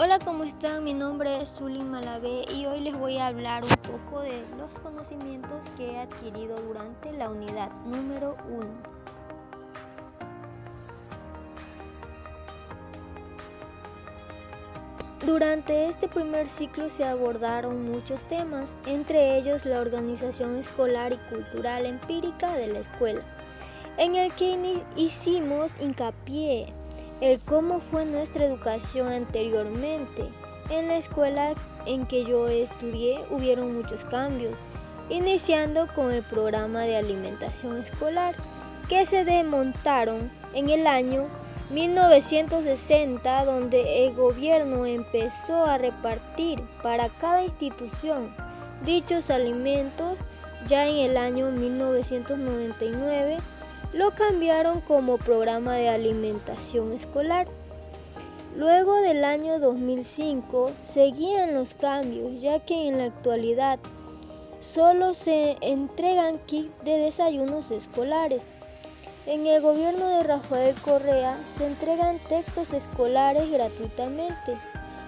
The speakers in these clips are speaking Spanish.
Hola, ¿cómo están? Mi nombre es Zulin Malavé y hoy les voy a hablar un poco de los conocimientos que he adquirido durante la unidad número 1. Durante este primer ciclo se abordaron muchos temas, entre ellos la organización escolar y cultural empírica de la escuela, en el que hicimos hincapié el cómo fue nuestra educación anteriormente. En la escuela en que yo estudié hubieron muchos cambios, iniciando con el programa de alimentación escolar, que se desmontaron en el año 1960, donde el gobierno empezó a repartir para cada institución dichos alimentos. Ya en el año 1999 lo cambiaron como programa de alimentación escolar. Luego del año 2005 seguían los cambios, ya que en la actualidad solo se entregan kits de desayunos escolares. En el gobierno de Rafael Correa se entregan textos escolares gratuitamente.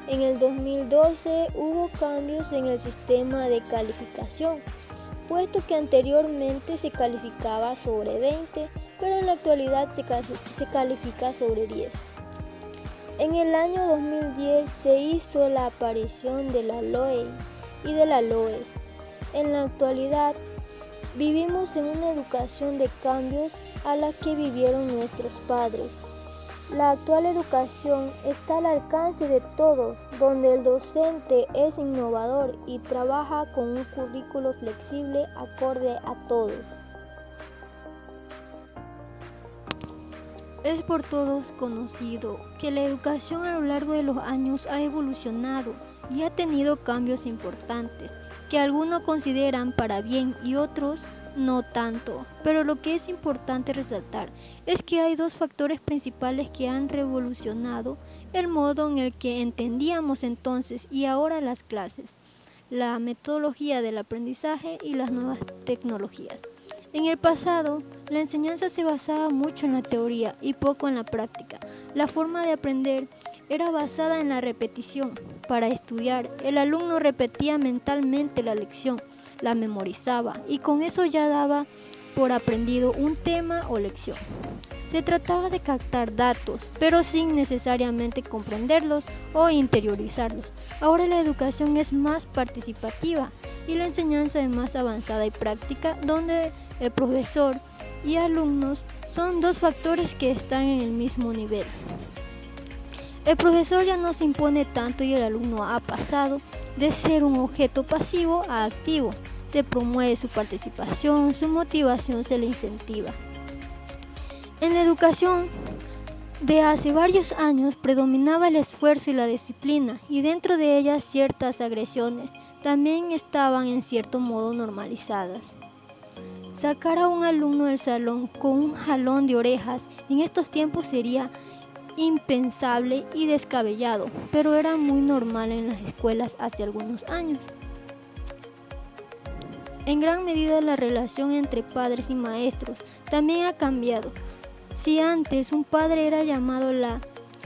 En el 2012 hubo cambios en el sistema de calificación, puesto que anteriormente se calificaba sobre 20, pero en la actualidad se califica sobre 10. En el año 2010 se hizo la aparición de la LOE y de la LOES. En la actualidad vivimos en una educación de cambios a la que vivieron nuestros padres. La actual educación está al alcance de todos, donde el docente es innovador y trabaja con un currículo flexible acorde a todos. Es por todos conocido que la educación a lo largo de los años ha evolucionado y ha tenido cambios importantes, que algunos consideran para bien y otros no tanto, pero lo que es importante resaltar es que hay dos factores principales que han revolucionado el modo en el que entendíamos entonces y ahora las clases: la metodología del aprendizaje y las nuevas tecnologías. En el pasado, la enseñanza se basaba mucho en la teoría y poco en la práctica. La forma de aprender era basada en la repetición. Para estudiar, el alumno repetía mentalmente la lección, la memorizaba y con eso ya daba por aprendido un tema o lección. Se trataba de captar datos, pero sin necesariamente comprenderlos o interiorizarlos. Ahora la educación es más participativa y la enseñanza es más avanzada y práctica, donde el profesor y alumnos son dos factores que están en el mismo nivel. El profesor ya no se impone tanto y el alumno ha pasado de ser un objeto pasivo a activo. Se promueve su participación, su motivación se le incentiva. En la educación de hace varios años predominaba el esfuerzo y la disciplina, y dentro de ellas ciertas agresiones también estaban en cierto modo normalizadas. Sacar a un alumno del salón con un jalón de orejas en estos tiempos sería impensable y descabellado, pero era muy normal en las escuelas hace algunos años. En gran medida la relación entre padres y maestros también ha cambiado. Si antes un padre era llamado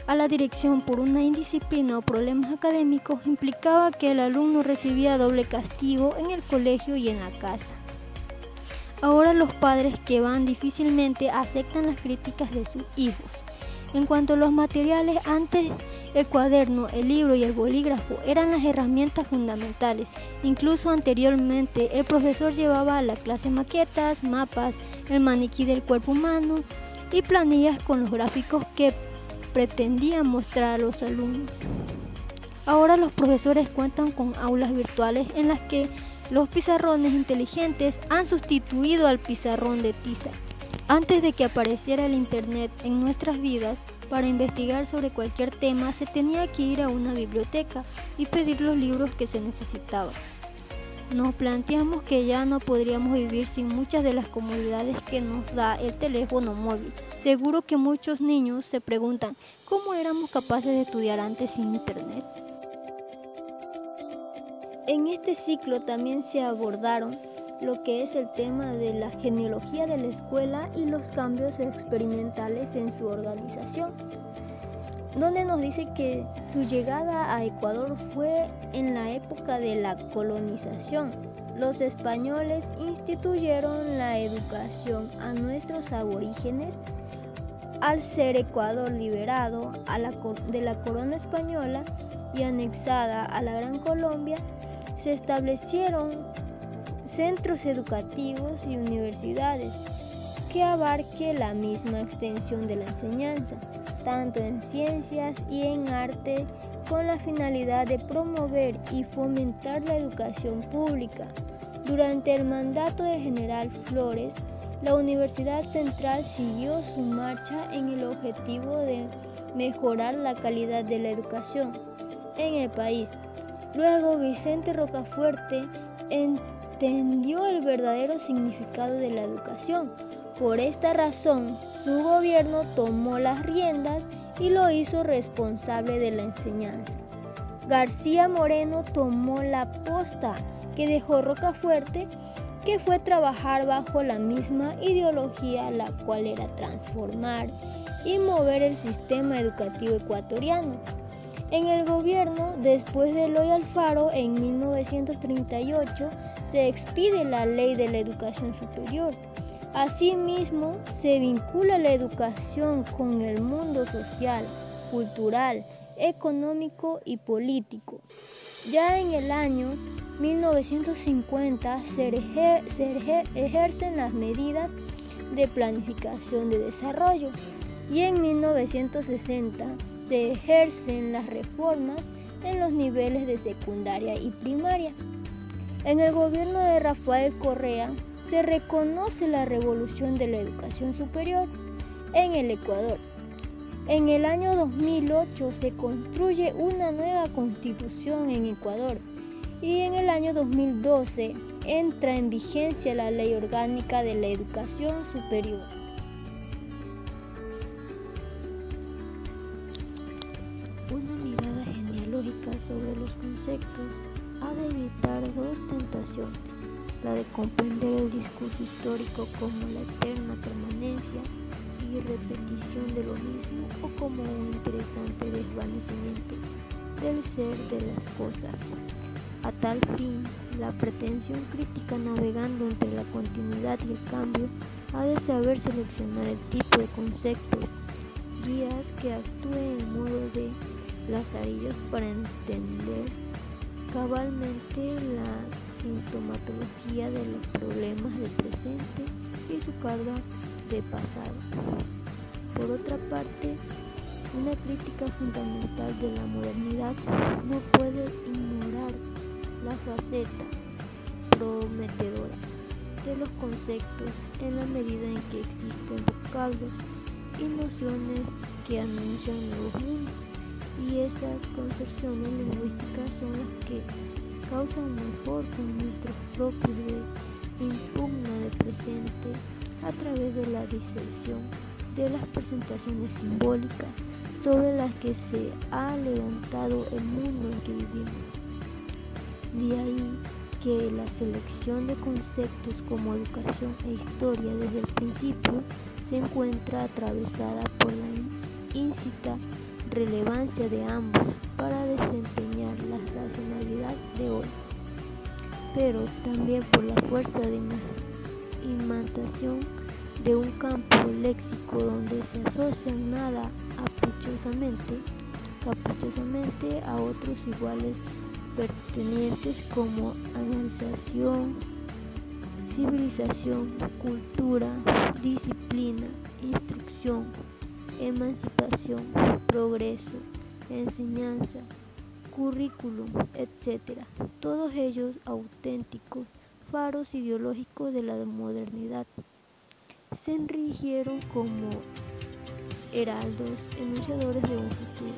a la dirección por una indisciplina o problemas académicos, implicaba que el alumno recibía doble castigo en el colegio y en la casa. Ahora los padres que van difícilmente aceptan las críticas de sus hijos. En cuanto a los materiales, antes el cuaderno, el libro y el bolígrafo eran las herramientas fundamentales. Incluso anteriormente el profesor llevaba a la clase maquetas, mapas, el maniquí del cuerpo humano y planillas con los gráficos que pretendían mostrar a los alumnos. Ahora los profesores cuentan con aulas virtuales en las que los pizarrones inteligentes han sustituido al pizarrón de tiza. Antes de que apareciera el internet en nuestras vidas, para investigar sobre cualquier tema se tenía que ir a una biblioteca y pedir los libros que se necesitaban. Nos planteamos que ya no podríamos vivir sin muchas de las comodidades que nos da el teléfono móvil. Seguro que muchos niños se preguntan cómo éramos capaces de estudiar antes sin internet. En este ciclo también se abordaron lo que es el tema de la genealogía de la escuela y los cambios experimentales en su organización. donde nos dice que su llegada a Ecuador fue en la época de la colonización. Los españoles instituyeron la educación a nuestros aborígenes. Al ser Ecuador liberado de la corona española y anexada a la Gran Colombia, se establecieron centros educativos y universidades que abarque la misma extensión de la enseñanza, tanto en ciencias y en arte, con la finalidad de promover y fomentar la educación pública. Durante el mandato de General Flores, la Universidad Central siguió su marcha en el objetivo de mejorar la calidad de la educación en el país. Luego, Vicente Rocafuerte entendió el verdadero significado de la educación. Por esta razón, su gobierno tomó las riendas y lo hizo responsable de la enseñanza. García Moreno tomó la posta que dejó Rocafuerte, que fue trabajar bajo la misma ideología, la cual era transformar y mover el sistema educativo ecuatoriano. En el gobierno, después de Eloy Alfaro, en 1938, se expide la Ley de la Educación Superior. Asimismo, se vincula la educación con el mundo social, cultural, económico y político. Ya en el año 1950 se ejercen las medidas de planificación de desarrollo y en 1960 se ejercen las reformas en los niveles de secundaria y primaria. En el gobierno de Rafael Correa se reconoce la revolución de la educación superior en el Ecuador. En el año 2008 se construye una nueva constitución en Ecuador y en el año 2012 entra en vigencia la Ley Orgánica de la Educación Superior. Una mirada genealógica sobre los conceptos ha de evitar dos tentaciones: la de comprender el discurso histórico como la eterna permanencia y repetición de lo mismo o como un interesante desvanecimiento del ser de las cosas. A tal fin, la pretensión crítica, navegando entre la continuidad y el cambio, ha de saber seleccionar el tipo de conceptos, guías que actúen en modo de lazarillos para entender cabalmente la sintomatología de los problemas del presente y su carga de pasado. Por otra parte, una crítica fundamental de la modernidad no puede ignorar la faceta prometedora de los conceptos en la medida en que existen vocablos y nociones que anuncian nuevos mundos, y esas concepciones lingüísticas son las que causan mejor con nuestros propios de impugna del presente a través de la disección de las presentaciones simbólicas sobre las que se ha levantado el mundo en que vivimos. De ahí que la selección de conceptos como educación e historia desde el principio se encuentra atravesada por la íncita relevancia de ambos para desempeñar la racionalidad de hoy, pero también por la fuerza de imantación de un campo léxico donde se asocian nada caprichosamente a otros iguales pertenecientes como analización, civilización, cultura, disciplina, instrucción, emancipación, progreso, enseñanza, currículum, etc. Todos ellos auténticos faros ideológicos de la modernidad. Se erigieron como heraldos enunciadores de un futuro.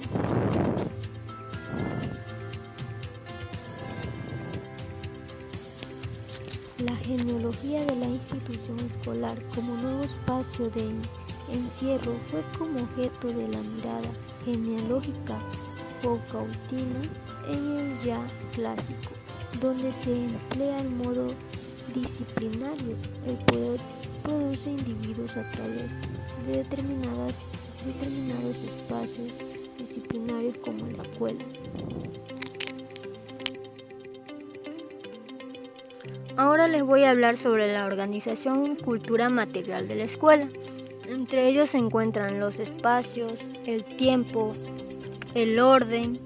La genealogía de la institución escolar como nuevo espacio de encierro fue como objeto de la mirada genealógica Foucaultina en el ya clásico, donde se emplea el modo disciplinario. El poder produce individuos a través de determinados espacios disciplinarios como en la escuela. Ahora les voy a hablar sobre la organización y cultura material de la escuela. Entre ellos se encuentran los espacios, el tiempo, el orden,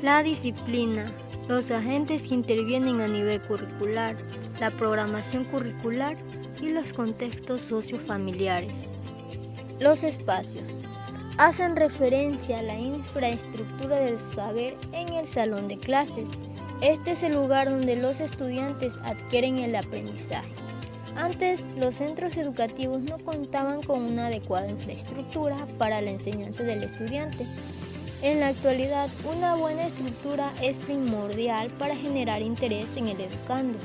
la disciplina, los agentes que intervienen a nivel curricular, la programación curricular y los contextos sociofamiliares. Los espacios hacen referencia a la infraestructura del saber en el salón de clases. Este es el lugar donde los estudiantes adquieren el aprendizaje. Antes, los centros educativos no contaban con una adecuada infraestructura para la enseñanza del estudiante. En la actualidad, una buena estructura es primordial para generar interés en el educando.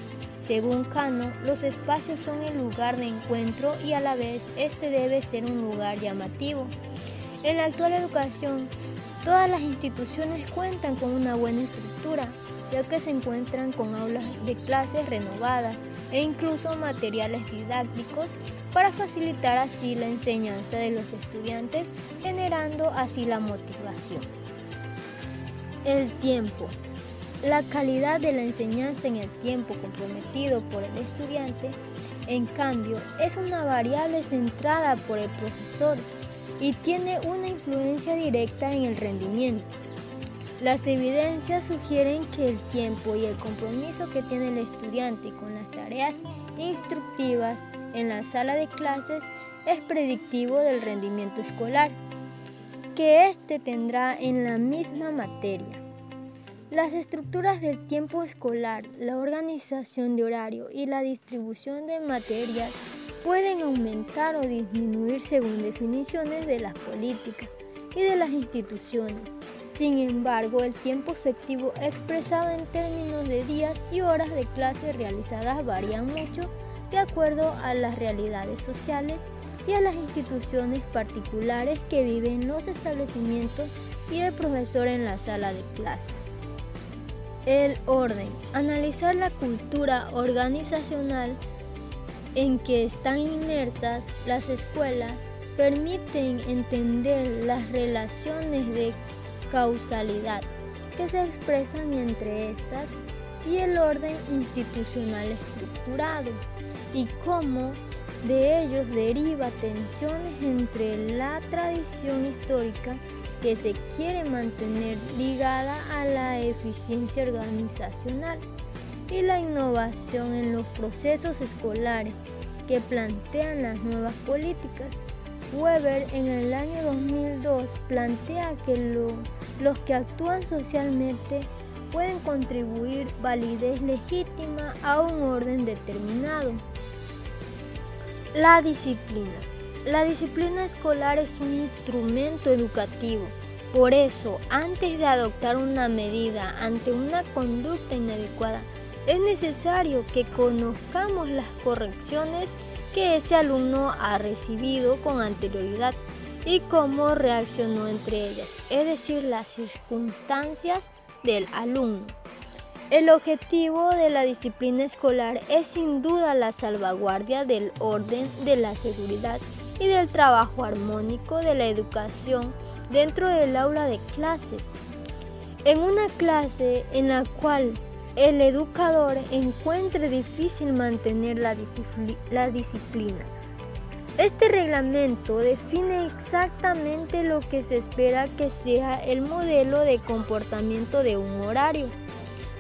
Según Cano, los espacios son el lugar de encuentro y a la vez este debe ser un lugar llamativo. En la actual educación, todas las instituciones cuentan con una buena estructura, ya que se encuentran con aulas de clases renovadas e incluso materiales didácticos para facilitar así la enseñanza de los estudiantes, generando así la motivación. El tiempo. La calidad de la enseñanza en el tiempo comprometido por el estudiante, en cambio, es una variable centrada por el profesor y tiene una influencia directa en el rendimiento. Las evidencias sugieren que el tiempo y el compromiso que tiene el estudiante con las tareas instructivas en la sala de clases es predictivo del rendimiento escolar que éste tendrá en la misma materia. Las estructuras del tiempo escolar, la organización de horario y la distribución de materias pueden aumentar o disminuir según definiciones de las políticas y de las instituciones. Sin embargo, el tiempo efectivo expresado en términos de días y horas de clases realizadas varían mucho de acuerdo a las realidades sociales y a las instituciones particulares que viven los establecimientos y el profesor en la sala de clases. El orden. Analizar la cultura organizacional en que están inmersas las escuelas permiten entender las relaciones de causalidad que se expresan entre estas y el orden institucional estructurado y cómo de ellos deriva tensiones entre la tradición histórica que se quiere mantener ligada a la eficiencia organizacional y la innovación en los procesos escolares que plantean las nuevas políticas. Weber en el año 2002 plantea que los que actúan socialmente pueden contribuir validez legítima a un orden determinado. La disciplina. La disciplina escolar es un instrumento educativo. Por eso, antes de adoptar una medida ante una conducta inadecuada, es necesario que conozcamos las correcciones que ese alumno ha recibido con anterioridad y cómo reaccionó entre ellas, es decir, las circunstancias del alumno. El objetivo de la disciplina escolar es sin duda la salvaguardia del orden, de la seguridad y del trabajo armónico de la educación dentro del aula de clases. En una clase en la cual el educador encuentre difícil mantener la disciplina. Este reglamento define exactamente lo que se espera que sea el modelo de comportamiento de un horario,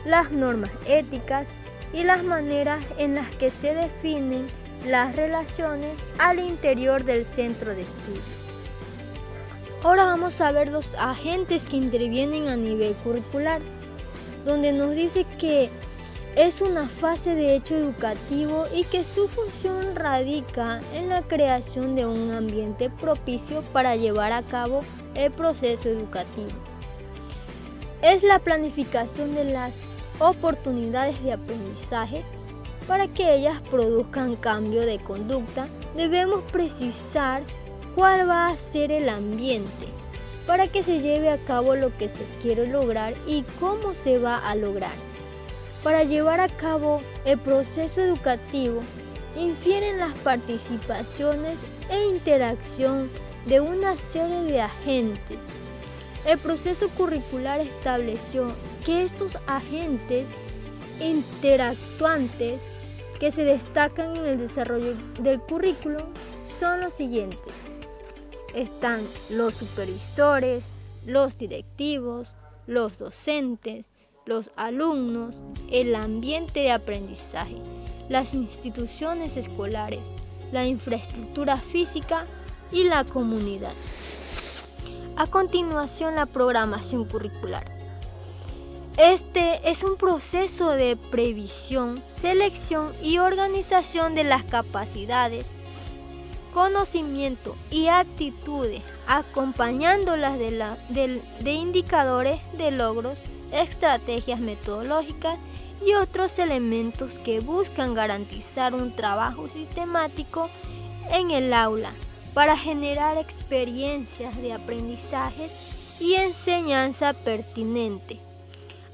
las normas éticas y las maneras en las que se definen las relaciones al interior del centro de estudio. Ahora vamos a ver los agentes que intervienen a nivel curricular, donde nos dice que es una fase de hecho educativo y que su función radica en la creación de un ambiente propicio para llevar a cabo el proceso educativo. Es la planificación de las oportunidades de aprendizaje. Para que ellas produzcan cambio de conducta, debemos precisar cuál va a ser el ambiente para que se lleve a cabo lo que se quiere lograr y cómo se va a lograr. Para llevar a cabo el proceso educativo, infieren las participaciones e interacción de una serie de agentes. El proceso curricular estableció que estos agentes interactuantes que se destacan en el desarrollo del currículo son los siguientes. Están los supervisores, los directivos, los docentes, los alumnos, el ambiente de aprendizaje, las instituciones escolares, la infraestructura física y la comunidad. A continuación, la programación curricular. Este es un proceso de previsión, selección y organización de las capacidades, conocimiento y actitudes, acompañándolas de indicadores de logros, estrategias metodológicas y otros elementos que buscan garantizar un trabajo sistemático en el aula para generar experiencias de aprendizaje y enseñanza pertinente.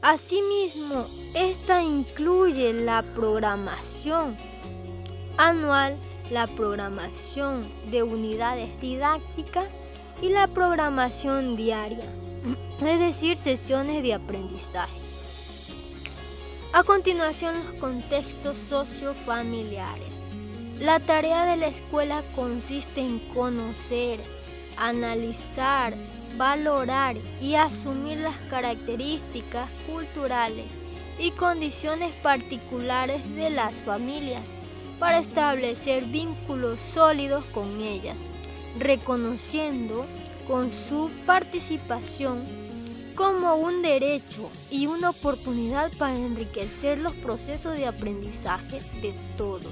Asimismo, esta incluye la programación anual, la programación de unidades didácticas y la programación diaria, es decir, sesiones de aprendizaje. A continuación, los contextos sociofamiliares. La tarea de la escuela consiste en conocer, analizar, valorar y asumir las características culturales y condiciones particulares de las familias para establecer vínculos sólidos con ellas, reconociendo con su participación como un derecho y una oportunidad para enriquecer los procesos de aprendizaje de todos.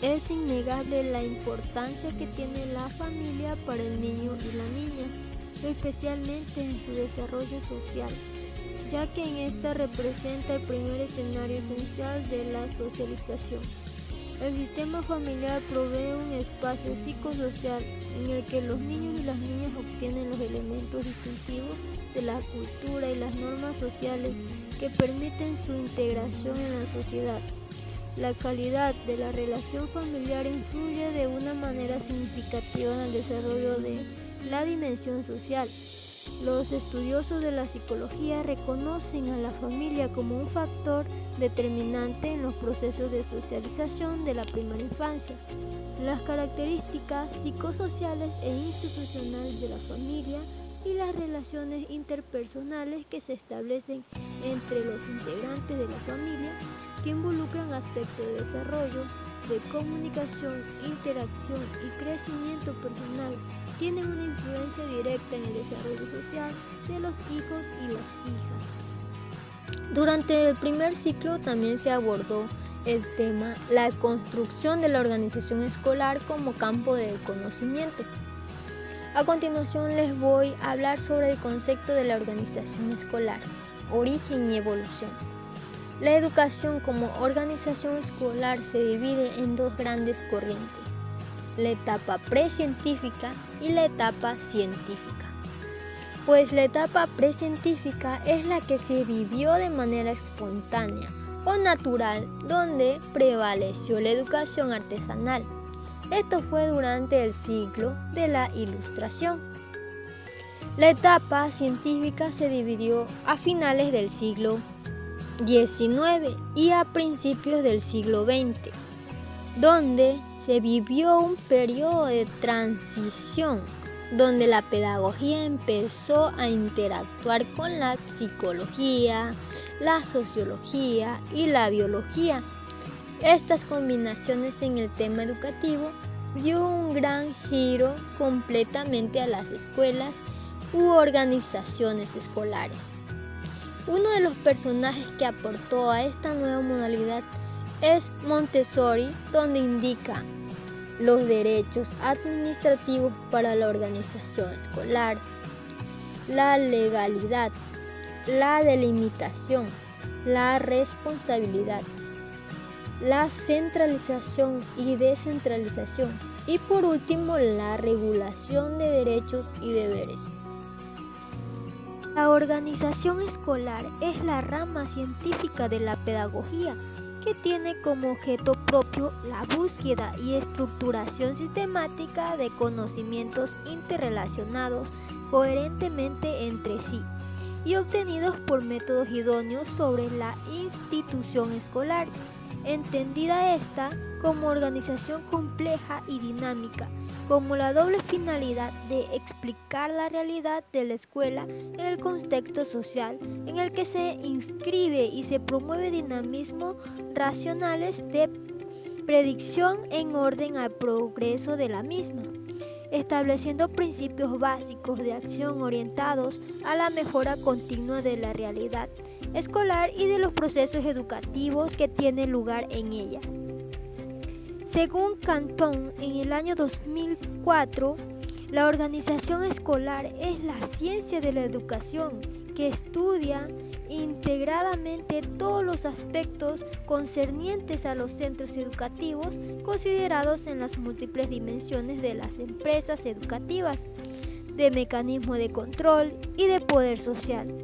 Es innegable la importancia que tiene la familia para el niño y la niña, especialmente en su desarrollo social, ya que en esta representa el primer escenario esencial de la socialización. El sistema familiar provee un espacio psicosocial en el que los niños y las niñas obtienen los elementos distintivos de la cultura y las normas sociales que permiten su integración en la sociedad. La calidad de la relación familiar influye de una manera significativa en el desarrollo de la dimensión social. Los estudiosos de la psicología reconocen a la familia como un factor determinante en los procesos de socialización de la primera infancia. Las características psicosociales e institucionales de la familia y las relaciones interpersonales que se establecen entre los integrantes de la familia, que involucran aspectos de desarrollo, de comunicación, interacción y crecimiento personal, tienen una influencia directa en el desarrollo social de los hijos y las hijas. Durante el primer ciclo también se abordó el tema la construcción de la organización escolar como campo de conocimiento. A continuación les voy a hablar sobre el concepto de la organización escolar, origen y evolución. La educación como organización escolar se divide en dos grandes corrientes, la etapa precientífica y la etapa científica. Pues la etapa precientífica es la que se vivió de manera espontánea o natural, donde prevaleció la educación artesanal. Esto fue durante el siglo de la Ilustración. La etapa científica se dividió a finales del siglo XIX y a principios del siglo XX, donde se vivió un periodo de transición, donde la pedagogía empezó a interactuar con la psicología, la sociología y la biología. Estas combinaciones en el tema educativo dio un gran giro completamente a las escuelas u organizaciones escolares. Uno de los personajes que aportó a esta nueva modalidad es Montessori, donde indica los derechos administrativos para la organización escolar, la legalidad, la delimitación, la responsabilidad, la centralización y descentralización y por último la regulación de derechos y deberes. La organización escolar es la rama científica de la pedagogía que tiene como objeto propio la búsqueda y estructuración sistemática de conocimientos interrelacionados coherentemente entre sí y obtenidos por métodos idóneos sobre la institución escolar, entendida esta como organización compleja y dinámica, como la doble finalidad de explicar la realidad de la escuela en el contexto social en el que se inscribe y se promueve dinamismos racionales de predicción en orden al progreso de la misma, estableciendo principios básicos de acción orientados a la mejora continua de la realidad escolar y de los procesos educativos que tienen lugar en ella. Según Cantón, en el año 2004, la organización escolar es la ciencia de la educación que estudia integradamente todos los aspectos concernientes a los centros educativos considerados en las múltiples dimensiones de las empresas educativas, de mecanismo de control y de poder social,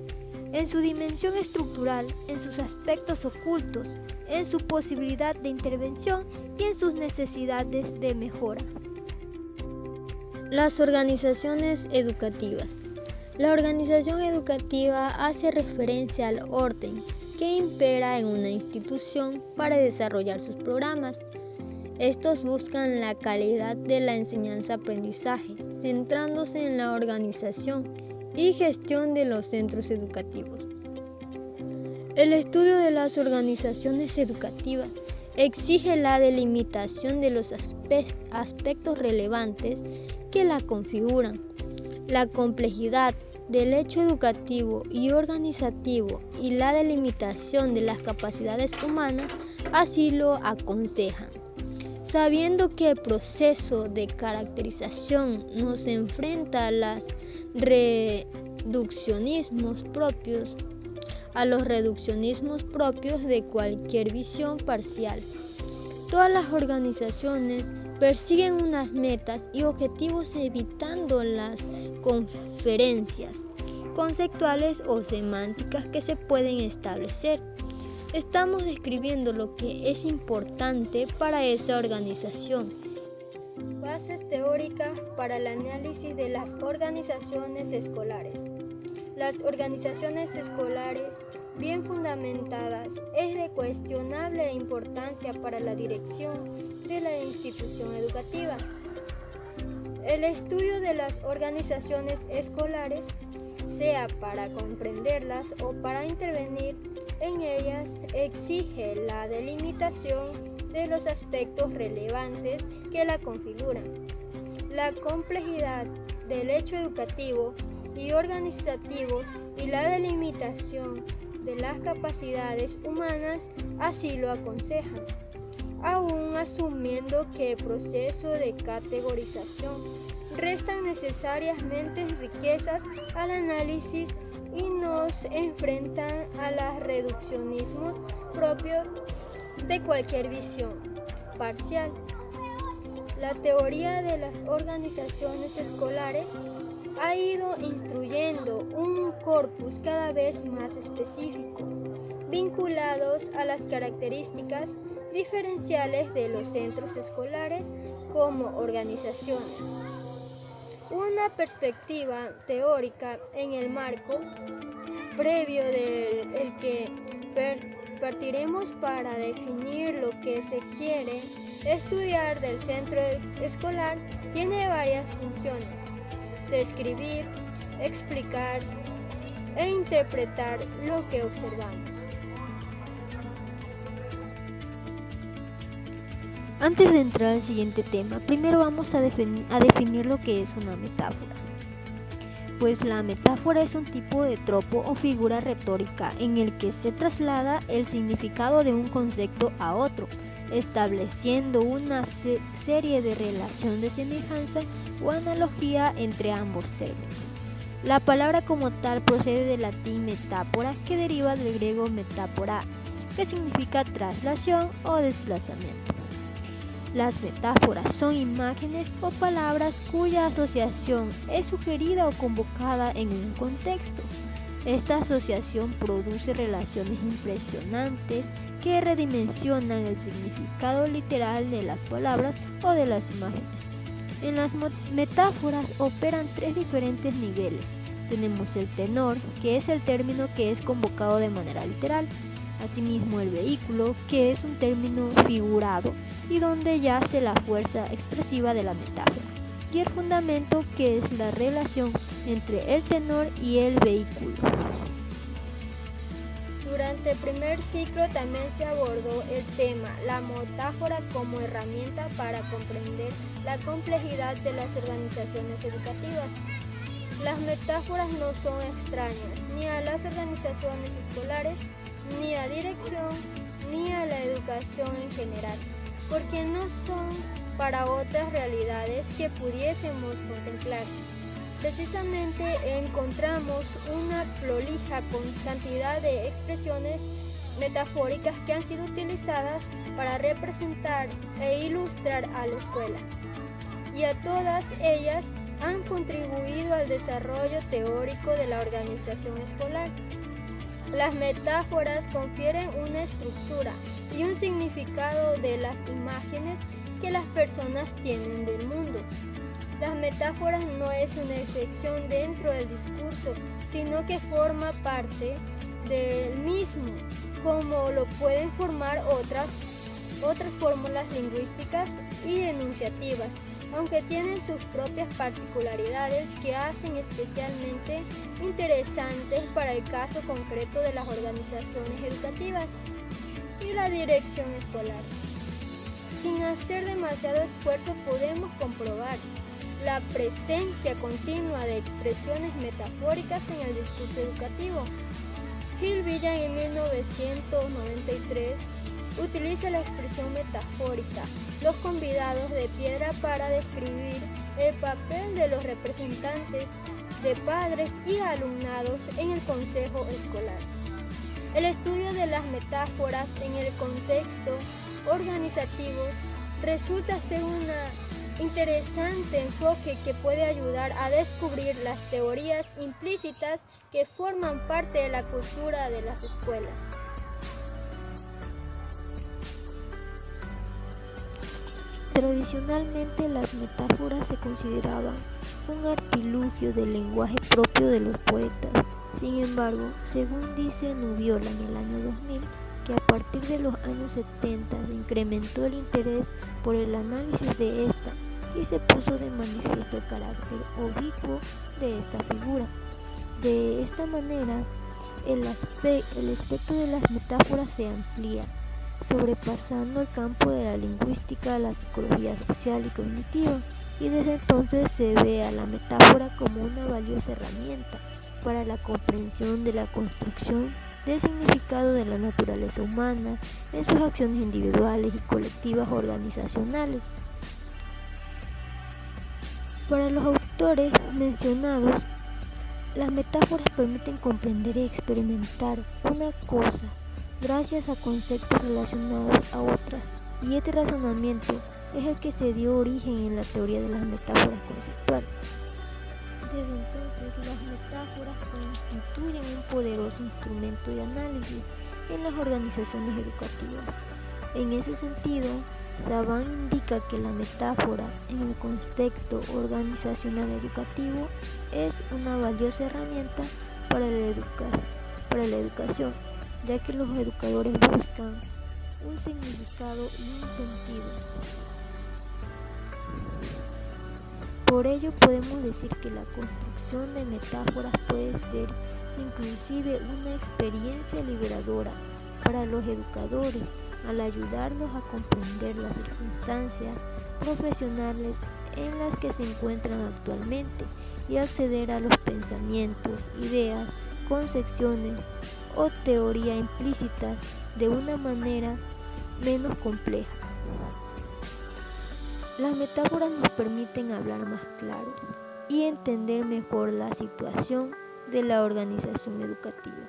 en su dimensión estructural, en sus aspectos ocultos, en su posibilidad de intervención y en sus necesidades de mejora. Las organizaciones educativas. La organización educativa hace referencia al orden que impera en una institución para desarrollar sus programas. Estos buscan la calidad de la enseñanza-aprendizaje, centrándose en la organización y gestión de los centros educativos. El estudio de las organizaciones educativas exige la delimitación de los aspectos relevantes que la configuran, la complejidad del hecho educativo y organizativo y la delimitación de las capacidades humanas así lo aconsejan. Sabiendo que el proceso de caracterización nos enfrenta a los reduccionismos propios de cualquier visión parcial. Todas las organizaciones persiguen unas metas y objetivos evitando las conferencias conceptuales o semánticas que se pueden establecer. Estamos describiendo lo que es importante para esa organización. Bases teóricas para el análisis de las organizaciones escolares. Las organizaciones escolares bien fundamentadas es de cuestionable importancia para la dirección de la institución educativa. El estudio de las organizaciones escolares, sea para comprenderlas o para intervenir en ellas, exige la delimitación de los aspectos relevantes que la configuran, la complejidad del hecho educativo y organizativos y la delimitación de las capacidades humanas así lo aconsejan, aún asumiendo que el proceso de categorización restan necesariamente riquezas al análisis y nos enfrentan a los reduccionismos propios de cualquier visión parcial. La teoría de las organizaciones escolares ha ido instruyendo un corpus cada vez más específico, vinculados a las características diferenciales de los centros escolares como organizaciones. Una perspectiva teórica en el marco previo del que partiremos para definir lo que se quiere estudiar del centro escolar tiene varias funciones: describir, explicar e interpretar lo que observamos. Antes de entrar al siguiente tema, primero vamos a definir lo que es una metáfora. Pues la metáfora es un tipo de tropo o figura retórica en el que se traslada el significado de un concepto a otro, estableciendo una serie de relación de semejanza o analogía entre ambos términos. La palabra como tal procede del latín metáfora, que deriva del griego metáfora, que significa traslación o desplazamiento. Las metáforas son imágenes o palabras cuya asociación es sugerida o convocada en un contexto. Esta asociación produce relaciones impresionantes que redimensionan el significado literal de las palabras o de las imágenes. En las metáforas operan tres diferentes niveles. Tenemos el tenor, que es el término que es convocado de manera literal. Asimismo, el vehículo, que es un término figurado y donde yace la fuerza expresiva de la metáfora. Y el fundamento, que es la relación entre el tenor y el vehículo. Durante el primer ciclo también se abordó el tema, la metáfora como herramienta para comprender la complejidad de las organizaciones educativas. Las metáforas no son extrañas ni a las organizaciones escolares, ni a dirección, ni a la educación en general, porque no son para otras realidades que pudiésemos contemplar. Precisamente encontramos una prolija cantidad de expresiones metafóricas que han sido utilizadas para representar e ilustrar a la escuela, y a todas ellas han contribuido al desarrollo teórico de la organización escolar. Las metáforas confieren una estructura y un significado de las imágenes que las personas tienen del mundo. Las metáforas no es una excepción dentro del discurso, sino que forma parte del mismo, como lo pueden formar otras fórmulas lingüísticas y enunciativas, aunque tienen sus propias particularidades que hacen especialmente interesantes para el caso concreto de las organizaciones educativas y la dirección escolar. Sin hacer demasiado esfuerzo podemos comprobar la presencia continua de expresiones metafóricas en el discurso educativo. Gil Villa en 1993 utiliza la expresión metafórica, los convidados de piedra, para describir el papel de los representantes de padres y alumnados en el consejo escolar. El estudio de las metáforas en el contexto organizativo resulta ser un interesante enfoque que puede ayudar a descubrir las teorías implícitas que forman parte de la cultura de las escuelas. Tradicionalmente las metáforas se consideraban un artilugio del lenguaje propio de los poetas. Sin embargo, según dice Nubiola en el año 2000, que a partir de los años 70 se incrementó el interés por el análisis de esta y se puso de manifiesto el carácter ubicuo de esta figura. De esta manera, el espectro de las metáforas se amplía, sobrepasando el campo de la lingüística a la psicología social y cognitiva, y desde entonces se ve a la metáfora como una valiosa herramienta para la comprensión de la construcción del significado de la naturaleza humana en sus acciones individuales y colectivas organizacionales. Para los autores mencionados, las metáforas permiten comprender y experimentar una cosa gracias a conceptos relacionados a otras, y este razonamiento es el que se dio origen en la teoría de las metáforas conceptuales. Desde entonces, las metáforas constituyen un poderoso instrumento de análisis en las organizaciones educativas. En ese sentido, Saban indica que la metáfora en el contexto organizacional educativo es una valiosa herramienta para la educación, ya que los educadores buscan un significado y un sentido. Por ello podemos decir que la construcción de metáforas puede ser inclusive una experiencia liberadora para los educadores, al ayudarlos a comprender las circunstancias profesionales en las que se encuentran actualmente y acceder a los pensamientos, ideas, concepciones o teoría implícitas de una manera menos compleja. Las metáforas nos permiten hablar más claro y entender mejor la situación de la organización educativa.